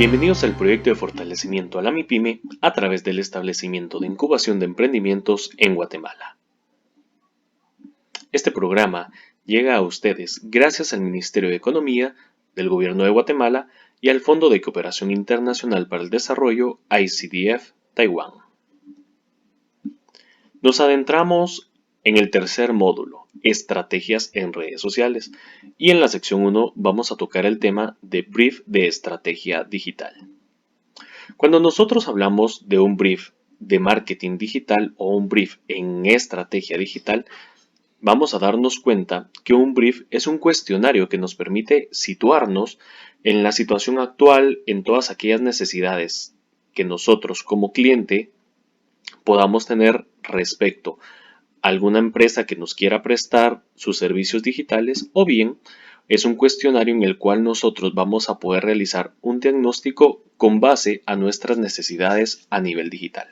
Bienvenidos al proyecto de fortalecimiento a la MIPYME a través del establecimiento de incubación de emprendimientos en Guatemala. Este programa llega a ustedes gracias al Ministerio de Economía del Gobierno de Guatemala y al Fondo de Cooperación Internacional para el Desarrollo ICDF Taiwán. Nos adentramos en el tercer módulo, estrategias en redes sociales, y en la sección 1 vamos a tocar el tema de brief de estrategia digital. Cuando nosotros hablamos de un brief de marketing digital o un brief en estrategia digital, vamos a darnos cuenta que un brief es un cuestionario que nos permite situarnos en la situación actual, en todas aquellas necesidades que nosotros como cliente podamos tener respecto a alguna empresa que nos quiera prestar sus servicios digitales, o bien es un cuestionario en el cual nosotros vamos a poder realizar un diagnóstico con base a nuestras necesidades a nivel digital.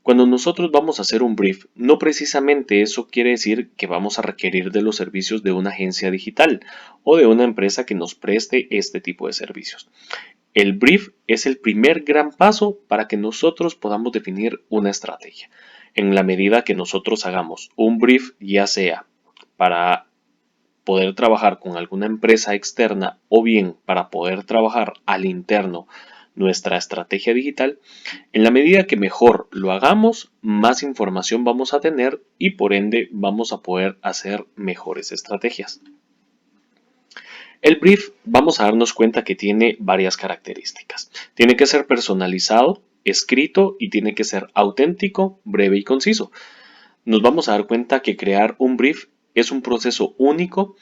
Cuando nosotros vamos a hacer un brief, no precisamente eso quiere decir que vamos a requerir de los servicios de una agencia digital o de una empresa que nos preste este tipo de servicios. El brief es el primer gran paso para que nosotros podamos definir una estrategia. En la medida que nosotros hagamos un brief, ya sea para poder trabajar con alguna empresa externa o bien para poder trabajar al interno nuestra estrategia digital, en la medida que mejor lo hagamos, más información vamos a tener y por ende vamos a poder hacer mejores estrategias. El brief, vamos a darnos cuenta que tiene varias características. Tiene que ser personalizado, escrito y tiene que ser auténtico, breve y conciso. Nos vamos a dar cuenta que crear un brief es un proceso único,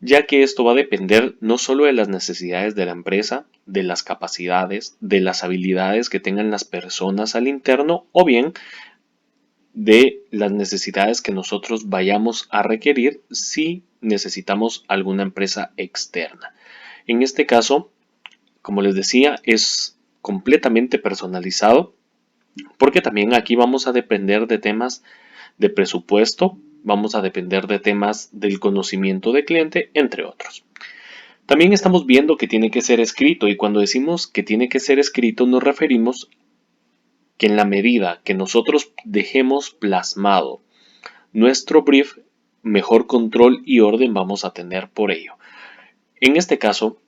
ya que esto va a depender no solo de las necesidades de la empresa, de las capacidades, de las habilidades que tengan las personas al interno o bien de las necesidades que nosotros vayamos a requerir si necesitamos alguna empresa externa. En este caso, como les decía, es completamente personalizado porque también aquí vamos a depender de temas de presupuesto, vamos a depender de temas del conocimiento de cliente, entre otros. También estamos viendo que tiene que ser escrito y cuando decimos que tiene que ser escrito nos referimos que en la medida que nosotros dejemos plasmado nuestro brief, mejor control y orden vamos a tener por ello. En este caso,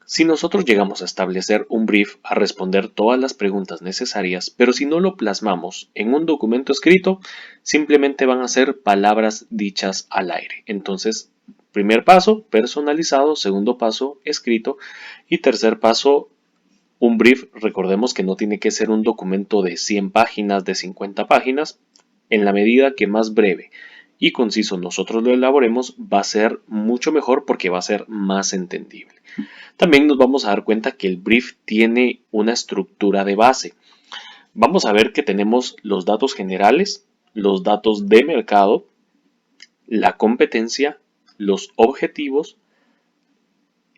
si nosotros llegamos a establecer un brief, a responder todas las preguntas necesarias, pero si no lo plasmamos en un documento escrito, simplemente van a ser palabras dichas al aire. Entonces, primer paso, personalizado. Segundo paso, escrito. Y tercer paso, un brief. Recordemos que no tiene que ser un documento de 100 páginas, de 50 páginas. En la medida que más breve y conciso nosotros lo elaboremos, va a ser mucho mejor porque va a ser más entendible. También nos vamos a dar cuenta que el brief tiene una estructura de base. Vamos a ver que tenemos los datos generales, los datos de mercado, la competencia, los objetivos,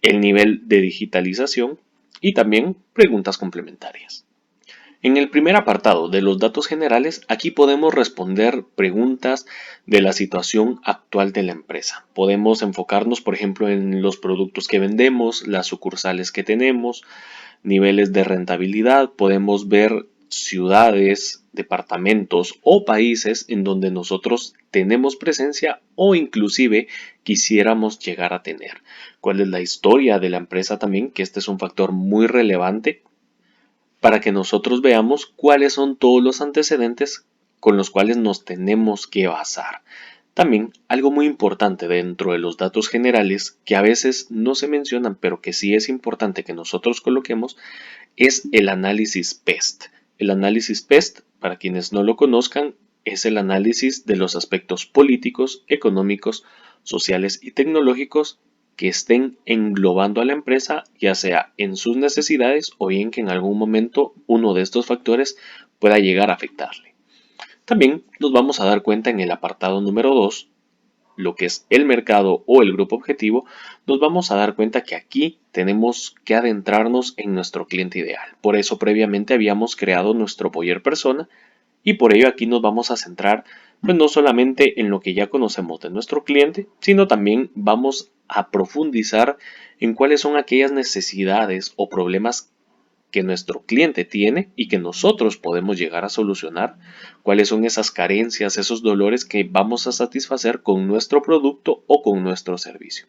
el nivel de digitalización y también preguntas complementarias. En el primer apartado de los datos generales, aquí podemos responder preguntas de la situación actual de la empresa. Podemos enfocarnos, por ejemplo, en los productos que vendemos, las sucursales que tenemos, niveles de rentabilidad. Podemos ver ciudades, departamentos o países en donde nosotros tenemos presencia o inclusive quisiéramos llegar a tener. ¿Cuál es la historia de la empresa también? Que este es un factor muy relevante para que nosotros veamos cuáles son todos los antecedentes con los cuales nos tenemos que basar. También algo muy importante dentro de los datos generales que a veces no se mencionan pero que sí es importante que nosotros coloquemos es el análisis PEST. El análisis PEST, para quienes no lo conozcan, es el análisis de los aspectos políticos, económicos, sociales y tecnológicos que estén englobando a la empresa, ya sea en sus necesidades o bien que en algún momento uno de estos factores pueda llegar a afectarle. También nos vamos a dar cuenta en el apartado número 2, lo que es el mercado o el grupo objetivo, nos vamos a dar cuenta que aquí tenemos que adentrarnos en nuestro cliente ideal. Por eso previamente habíamos creado nuestro buyer persona y por ello aquí nos vamos a centrar pues no solamente en lo que ya conocemos de nuestro cliente, sino también vamos a profundizar en cuáles son aquellas necesidades o problemas que nuestro cliente tiene y que nosotros podemos llegar a solucionar, cuáles son esas carencias, esos dolores que vamos a satisfacer con nuestro producto o con nuestro servicio.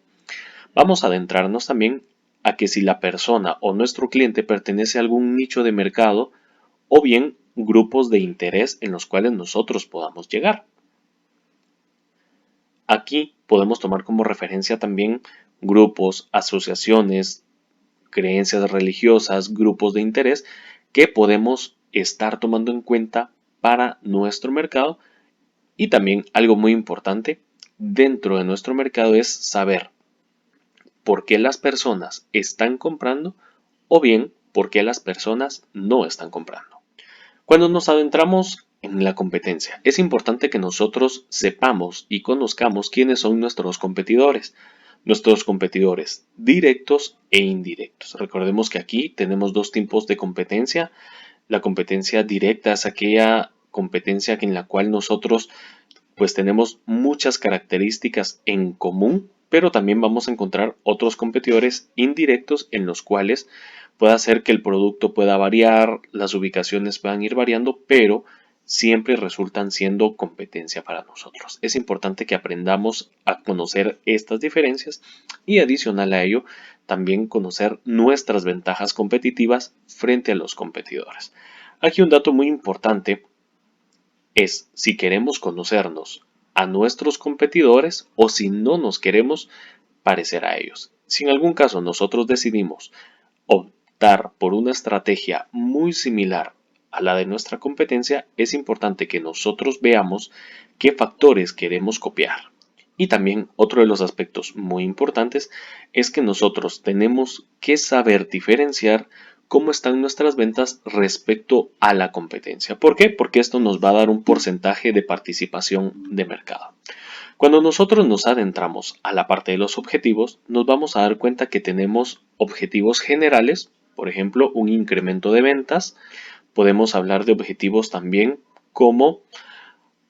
Vamos a adentrarnos también a que si la persona o nuestro cliente pertenece a algún nicho de mercado o bien grupos de interés en los cuales nosotros podamos llegar. Aquí podemos tomar como referencia también grupos, asociaciones, creencias religiosas, grupos de interés que podemos estar tomando en cuenta para nuestro mercado. Y también algo muy importante dentro de nuestro mercado es saber por qué las personas están comprando o bien por qué las personas no están comprando. Cuando nos adentramos en la competencia, es importante que nosotros sepamos y conozcamos quiénes son nuestros competidores directos e indirectos. Recordemos que aquí tenemos dos tipos de competencia. La competencia directa es aquella competencia en la cual nosotros pues tenemos muchas características en común, pero también vamos a encontrar otros competidores indirectos en los cuales puede ser que el producto pueda variar, las ubicaciones puedan ir variando, pero siempre resultan siendo competencia para nosotros. Es importante que aprendamos a conocer estas diferencias y adicional a ello, también conocer nuestras ventajas competitivas frente a los competidores. Aquí un dato muy importante es si queremos conocernos a nuestros competidores o si no nos queremos parecer a ellos. Si en algún caso nosotros decidimos optar por una estrategia muy similar a la de nuestra competencia, es importante que nosotros veamos qué factores queremos copiar. Y también otro de los aspectos muy importantes es que nosotros tenemos que saber diferenciar cómo están nuestras ventas respecto a la competencia. ¿Por qué? Porque esto nos va a dar un porcentaje de participación de mercado. Cuando nosotros nos adentramos a la parte de los objetivos, nos vamos a dar cuenta que tenemos objetivos generales, por ejemplo, un incremento de ventas. Podemos hablar de objetivos también como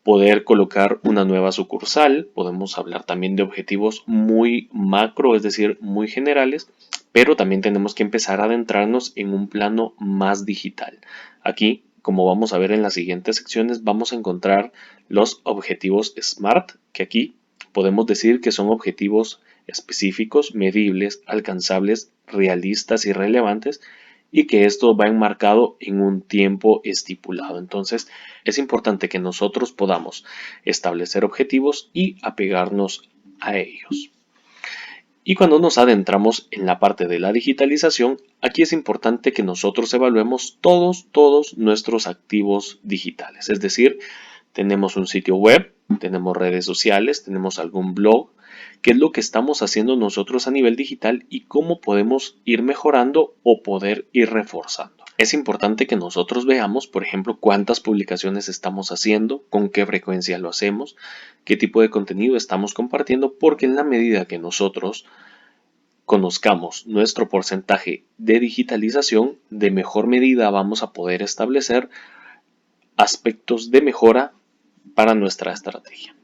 poder colocar una nueva sucursal. Podemos hablar también de objetivos muy macro, es decir, muy generales, pero también tenemos que empezar a adentrarnos en un plano más digital. Aquí, como vamos a ver en las siguientes secciones, vamos a encontrar los objetivos SMART, que aquí podemos decir que son objetivos específicos, medibles, alcanzables, realistas y relevantes, y que esto va enmarcado en un tiempo estipulado. Entonces, es importante que nosotros podamos establecer objetivos y apegarnos a ellos. Y cuando nos adentramos en la parte de la digitalización, aquí es importante que nosotros evaluemos todos nuestros activos digitales. Es decir, tenemos un sitio web, tenemos redes sociales, tenemos algún blog, qué es lo que estamos haciendo nosotros a nivel digital y cómo podemos ir mejorando o poder ir reforzando. Es importante que nosotros veamos, por ejemplo, cuántas publicaciones estamos haciendo, con qué frecuencia lo hacemos, qué tipo de contenido estamos compartiendo, porque en la medida que nosotros conozcamos nuestro porcentaje de digitalización, de mejor medida vamos a poder establecer aspectos de mejora para nuestra estrategia.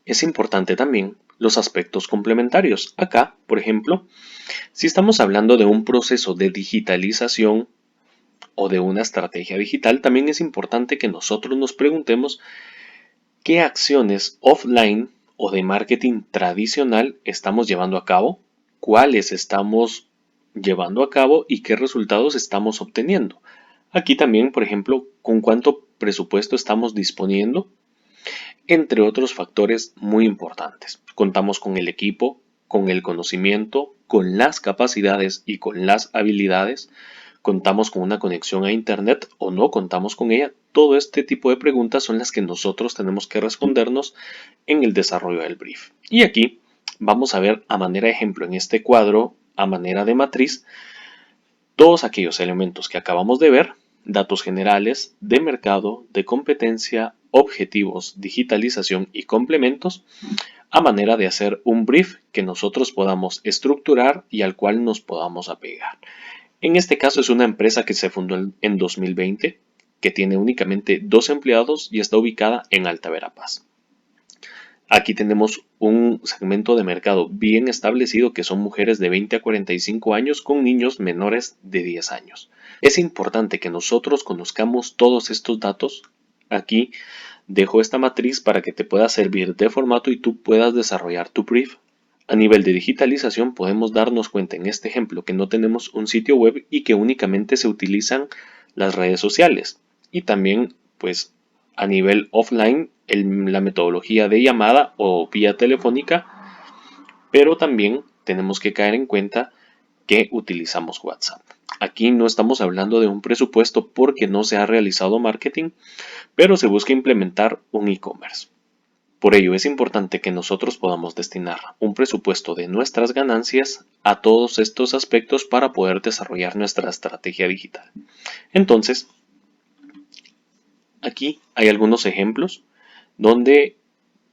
Es importante también los aspectos complementarios. Acá, por ejemplo, si estamos hablando de un proceso de digitalización o de una estrategia digital, también es importante que nosotros nos preguntemos qué acciones offline o de marketing tradicional estamos llevando a cabo, cuáles estamos llevando a cabo y qué resultados estamos obteniendo. Aquí también, por ejemplo, con cuánto presupuesto estamos disponiendo, entre otros factores muy importantes. Contamos con el equipo, con el conocimiento, con las capacidades y con las habilidades. Contamos con una conexión a Internet o no contamos con ella. Todo este tipo de preguntas son las que nosotros tenemos que respondernos en el desarrollo del brief. Y aquí vamos a ver a manera de ejemplo en este cuadro, a manera de matriz, todos aquellos elementos que acabamos de ver, datos generales, de mercado, de competencia, objetivos, digitalización y complementos, a manera de hacer un brief que nosotros podamos estructurar y al cual nos podamos apegar. En este caso es una empresa que se fundó en 2020, que tiene únicamente 2 empleados y está ubicada en Alta Verapaz. Aquí tenemos un segmento de mercado bien establecido que son mujeres de 20 a 45 años con niños menores de 10 años. Es importante que nosotros conozcamos todos estos datos. Aquí dejo esta matriz para que te pueda servir de formato y tú puedas desarrollar tu brief. A nivel de digitalización podemos darnos cuenta en este ejemplo que no tenemos un sitio web y que únicamente se utilizan las redes sociales. Y también pues a nivel offline la metodología de llamada o vía telefónica, pero también tenemos que caer en cuenta que utilizamos WhatsApp. Aquí no estamos hablando de un presupuesto porque no se ha realizado marketing, pero se busca implementar un e-commerce. Por ello es importante que nosotros podamos destinar un presupuesto de nuestras ganancias a todos estos aspectos para poder desarrollar nuestra estrategia digital. Entonces, aquí hay algunos ejemplos donde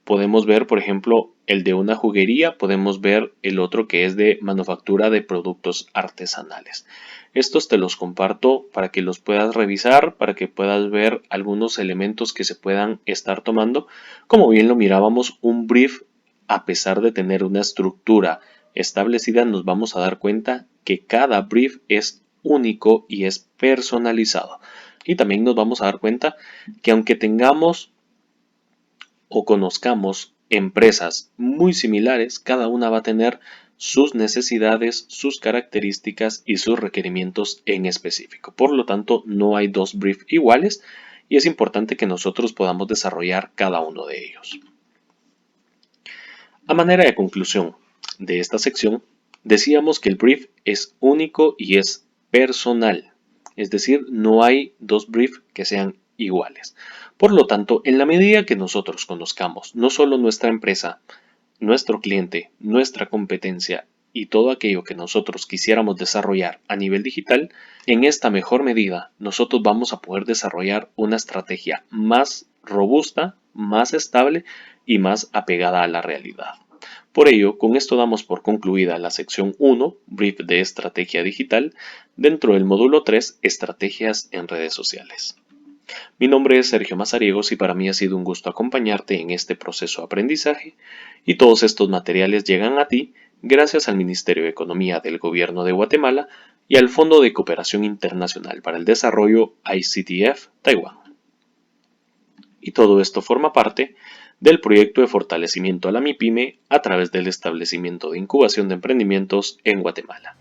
podemos ver, por ejemplo, el de una juguería, podemos ver el otro que es de manufactura de productos artesanales. Estos te los comparto para que los puedas revisar, para que puedas ver algunos elementos que se puedan estar tomando. Como bien lo mirábamos, un brief, a pesar de tener una estructura establecida, nos vamos a dar cuenta que cada brief es único y es personalizado. Y también nos vamos a dar cuenta que aunque tengamos o conozcamos empresas muy similares, cada una va a tener sus necesidades, sus características y sus requerimientos en específico. Por lo tanto, no hay dos briefs iguales y es importante que nosotros podamos desarrollar cada uno de ellos. A manera de conclusión de esta sección, decíamos que el brief es único y es personal, es decir, no hay dos briefs que sean iguales. Por lo tanto, en la medida que nosotros conozcamos no solo nuestra empresa, nuestro cliente, nuestra competencia y todo aquello que nosotros quisiéramos desarrollar a nivel digital, en esta mejor medida nosotros vamos a poder desarrollar una estrategia más robusta, más estable y más apegada a la realidad. Por ello, con esto damos por concluida la sección 1, Brief de Estrategia Digital, dentro del módulo 3, Estrategias en redes sociales. Mi nombre es Sergio Mazariegos y para mí ha sido un gusto acompañarte en este proceso de aprendizaje y todos estos materiales llegan a ti gracias al Ministerio de Economía del Gobierno de Guatemala y al Fondo de Cooperación Internacional para el Desarrollo ICTF Taiwán. Y todo esto forma parte del proyecto de fortalecimiento a la MIPYME a través del establecimiento de incubación de emprendimientos en Guatemala.